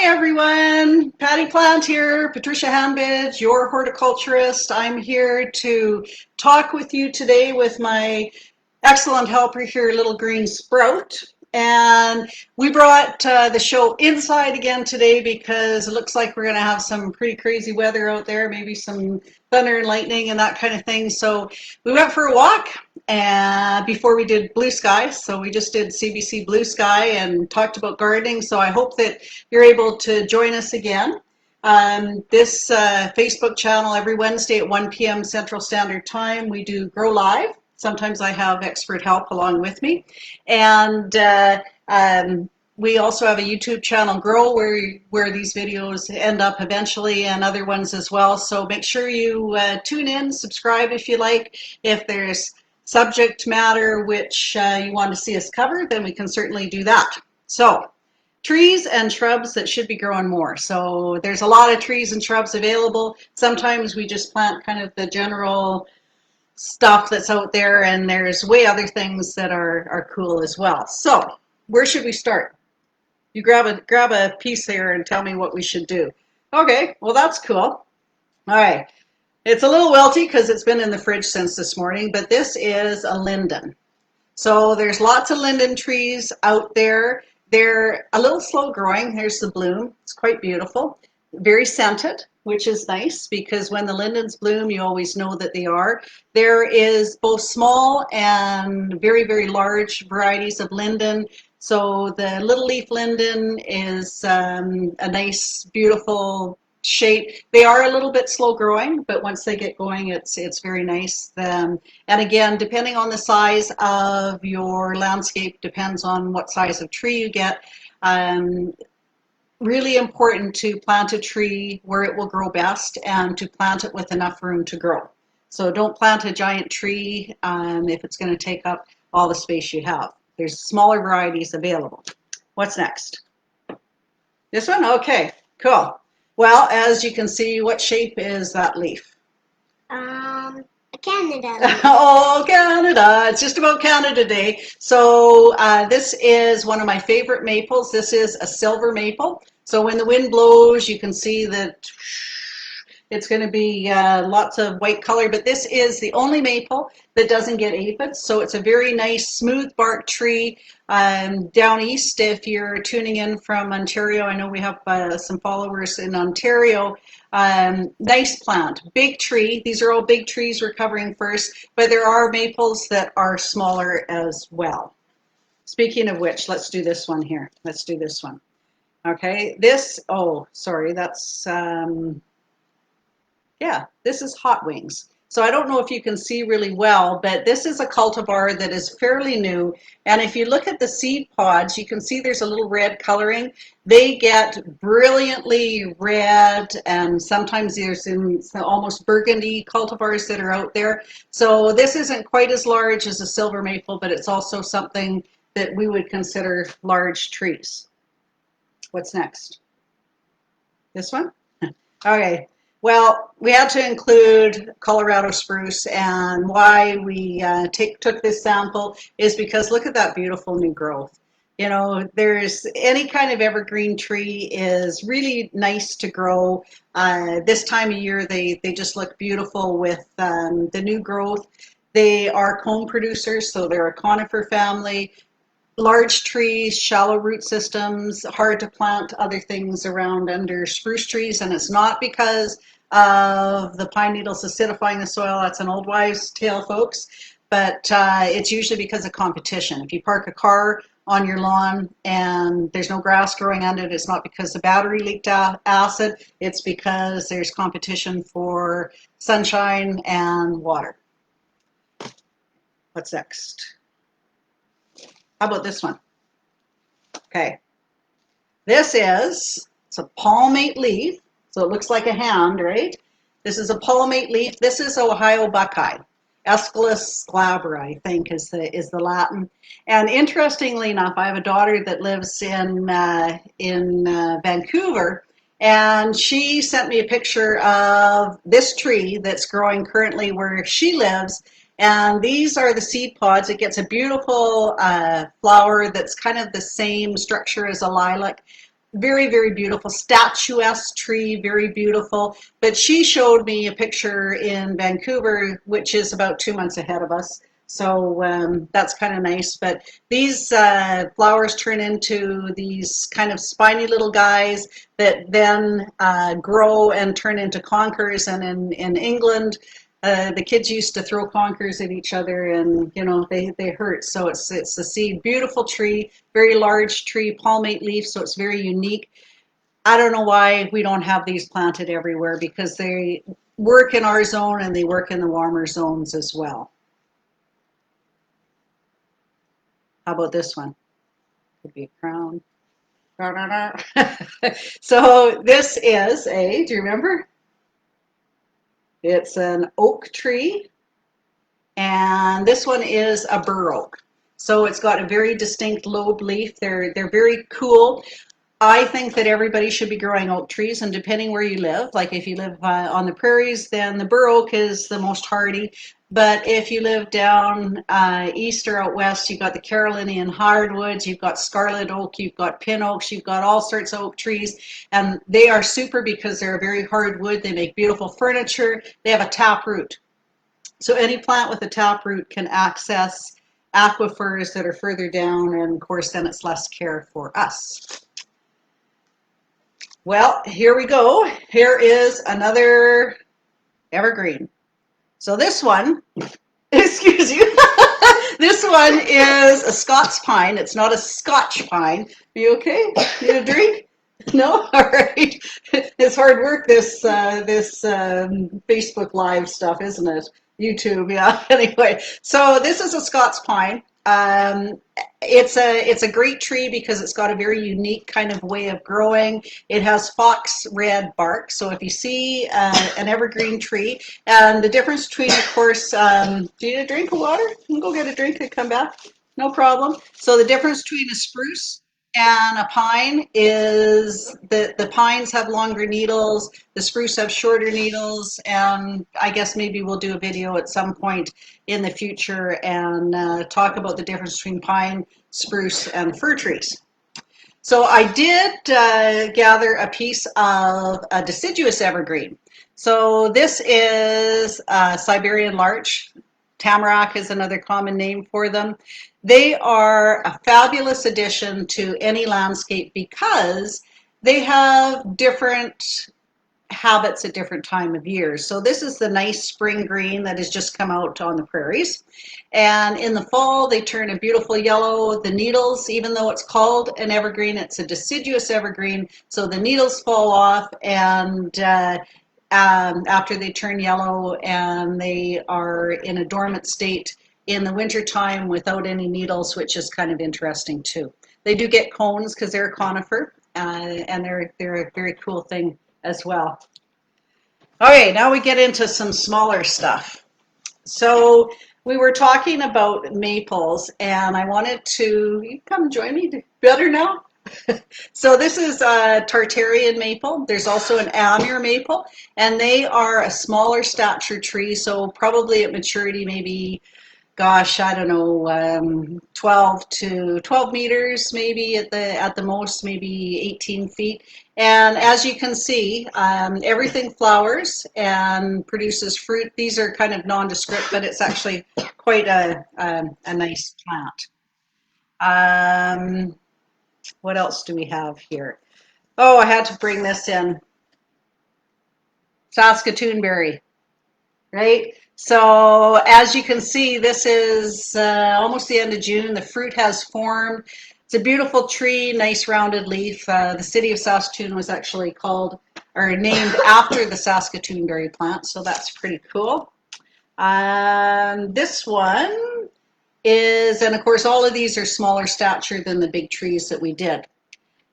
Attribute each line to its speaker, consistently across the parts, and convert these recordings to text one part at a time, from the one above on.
Speaker 1: everyone, Patty Plant here, Patricia Hanbidge, your horticulturist. I'm here to talk with you today with my excellent helper here, Little Green Sprout. And we brought the show inside again today because it looks like we're going to have some pretty crazy weather out there, maybe some thunder and lightning and that kind of thing. So we went for a walk and before we did blue sky. So we just did CBC blue sky and talked about gardening. So I hope that you're able to join us again. This Facebook channel every Wednesday at 1 p.m. Central Standard Time, we do Grow Live. Sometimes I have expert help along with me. And we also have a YouTube channel, Grow, where these videos end up eventually, and other ones as well. So make sure you tune in, subscribe if you like. If there's subject matter which you want to see us cover, then we can certainly do that. So trees and shrubs that should be growing more. So there's a lot of trees and shrubs available. Sometimes we just plant kind of the general stuff that's out there, and there's way other things that are cool as well. So where should we start? You grab a piece here and tell me what we should do. Okay, well that's cool. All right, it's a little wilty because it's been in the fridge since this morning, but this is a linden. So there's lots of linden trees out there. They're a little slow growing. Here's the bloom. It's quite beautiful. Very scented, which is nice because when the lindens bloom, you always know that they are. There is both small and very, very large varieties of linden. So the little leaf linden is a nice, beautiful shape. They are a little bit slow growing, but once they get going, it's very nice. And again, depending on the size of your landscape, depends on what size of tree you get. Really important to plant a tree where it will grow best and to plant it with enough room to grow. So don't plant a giant tree if it's going to take up all the space you have. There's smaller varieties available. What's next? This one? Okay, cool. Well, as you can see, what shape is that leaf?
Speaker 2: A Canada.
Speaker 1: Oh, Canada. It's just about Canada Day. So this is one of my favorite maples. This is a silver maple. So when the wind blows, you can see that it's going to be lots of white color, but this is the only maple that doesn't get aphids. So it's a very nice smooth bark tree. Down east, if you're tuning in from Ontario, I know we have some followers in Ontario. Nice plant, big tree. These are all big trees we're covering first, but there are maples that are smaller as well. Speaking of which, let's do this one here. Let's do this one. Okay, this, oh, sorry, that's, yeah, this is hot wings. So I don't know if you can see really well, but this is a cultivar that is fairly new. And if you look at the seed pods, you can see there's a little red coloring. They get brilliantly red, and sometimes there's some almost burgundy cultivars that are out there. So this isn't quite as large as a silver maple, but it's also something that we would consider large trees. What's next? This one? Okay. Well, we had to include Colorado Spruce, and why we took this sample is because look at that beautiful new growth. You know, there's any kind of evergreen tree is really nice to grow. This time of year, they just look beautiful with the new growth. They are cone producers, so they're a conifer family. Large trees, shallow root systems, hard to plant other things around under spruce trees, and it's not because of the pine needles acidifying the soil. That's an old wives' tale, folks, but it's usually because of competition. If you park a car on your lawn and there's no grass growing under it, it's not because the battery leaked acid, it's because there's competition for sunshine and water. What's next? How about this one? Okay, it's a palmate leaf, so it looks like a hand, right? This is a palmate leaf. This is Ohio Buckeye. Aesculus glabra, I think, is the Latin. And interestingly enough, I have a daughter that lives in Vancouver, and she sent me a picture of this tree that's growing currently where she lives. And these are the seed pods. It gets a beautiful flower that's kind of the same structure as a lilac. very, very beautiful, statuesque tree, very beautiful. But she showed me a picture in Vancouver, which is about 2 months ahead of us. So that's kind of nice. But these flowers turn into these kind of spiny little guys that then grow and turn into conkers. And in England, the kids used to throw conkers at each other, and you know they hurt. So it's a seed, beautiful tree, very large tree, palmate leaf, so it's very unique. I don't know why we don't have these planted everywhere, because they work in our zone and they work in the warmer zones as well. How about this one? Could be a crown. So this is do you remember? It's an oak tree, and this one is a Burr Oak. So it's got a very distinct lobe leaf. They're very cool. I think that everybody should be growing oak trees, and depending where you live, like if you live on the prairies, then the Burr Oak is the most hardy. But if you live down east or out west, you've got the Carolinian hardwoods, you've got scarlet oak, you've got pin oaks, you've got all sorts of oak trees, and they are super because they're a very hard wood. They make beautiful furniture. They have a tap root. So any plant with a tap root can access aquifers that are further down, and of course then it's less care for us. Well, here we go. Here is another evergreen. So this one, excuse you, this one is a Scots pine. It's not a Scotch pine. Are you okay? Need a drink? No? All right. It's hard work, this Facebook Live stuff, isn't it? YouTube, yeah. Anyway, so this is a Scots pine. It's a great tree because it's got a very unique kind of way of growing. It has fox red bark. So if you see an evergreen tree, and the difference between, of course, do you need a drink of water? You can go get a drink and come back. No problem. So the difference between a spruce and a pine is that the pines have longer needles, the spruce have shorter needles, and I guess maybe we'll do a video at some point in the future and talk about the difference between pine, spruce, and fir trees. So I did gather a piece of a deciduous evergreen. So this is Siberian larch. Tamarack is another common name for them. They are a fabulous addition to any landscape because they have different habits at different time of years. So this is the nice spring green that has just come out on the prairies. And in the fall, they turn a beautiful yellow. The needles, even though it's called an evergreen, it's a deciduous evergreen. So the needles fall off, and after they turn yellow, and they are in a dormant state in the wintertime without any needles, which is kind of interesting too. They do get cones because they're a conifer, and they're a very cool thing as well. Okay, now we get into some smaller stuff. So we were talking about maples, and I wanted to, you come join me better now? So this is a Tartarian maple. There's also an Amur maple, and they are a smaller stature tree, so probably at maturity maybe, gosh, I don't know, 12 meters maybe at the most, maybe 18 feet. And as you can see, everything flowers and produces fruit. These are kind of nondescript, but it's actually quite a nice plant. What else do we have here? Oh, I had to bring this in. Saskatoon berry, right? So as you can see, this is almost the end of June. The fruit has formed. It's a beautiful tree, nice rounded leaf. The city of Saskatoon was actually called or named after the Saskatoon berry plant, so that's pretty cool. This one is, and of course all of these are smaller stature than the big trees that we did.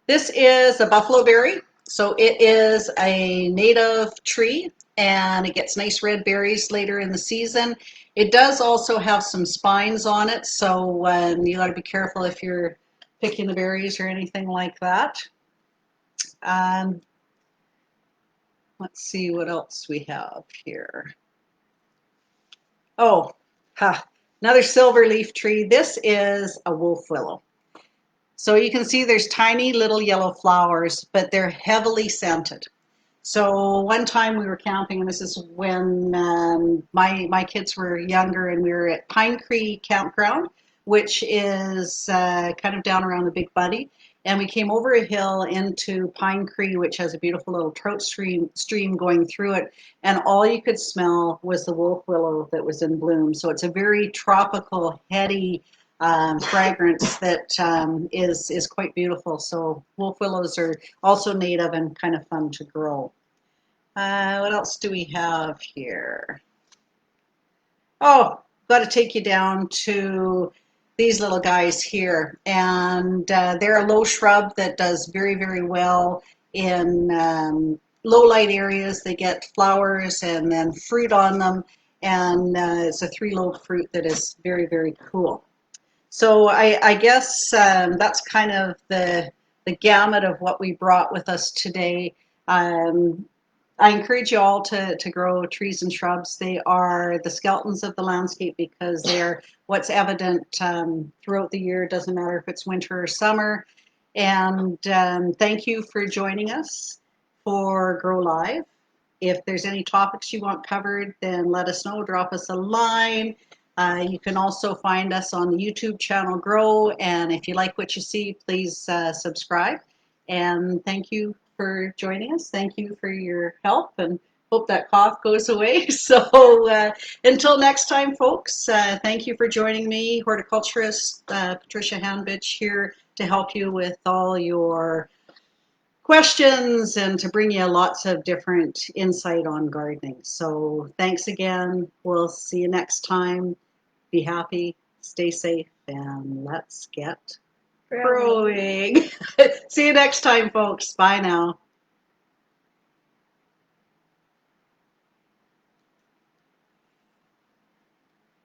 Speaker 1: This is a buffalo berry. So it is a native tree, and it gets nice red berries later in the season. It does also have some spines on it, so you got to be careful if you're picking the berries or anything like that. Let's see what else we have here. Oh, another silver leaf tree. This is a wolf willow. So you can see there's tiny little yellow flowers, but they're heavily scented. So one time we were camping, and this is when my kids were younger, and we were at Pine Creek Campground, which is kind of down around the Big Buddy. And we came over a hill into Pine Creek, which has a beautiful little trout stream going through it. And all you could smell was the wolf willow that was in bloom. So it's a very tropical, heady fragrance that is quite beautiful. So wolf willows are also native and kind of fun to grow. What else do we have here? Oh, got to take you down to these little guys here. And they're a low shrub that does very, very well in low light areas. They get flowers and then fruit on them. And it's a three-lobe fruit that is very, very cool. So I guess that's kind of the gamut of what we brought with us today. I encourage you all to grow trees and shrubs. They are the skeletons of the landscape because they're what's evident throughout the year. It doesn't matter if it's winter or summer. And thank you for joining us for Grow Live. If there's any topics you want covered, then let us know. Drop us a line. You can also find us on the YouTube channel Grow. And if you like what you see, please subscribe. And thank you for joining us. Thank you for your help, and hope that cough goes away. So until next time, folks, thank you for joining me, horticulturist Patricia Hanbich, here to help you with all your questions and to bring you lots of different insight on gardening. So thanks again. We'll see you next time. Be happy, stay safe, and let's get growing. See you next time, folks. Bye now.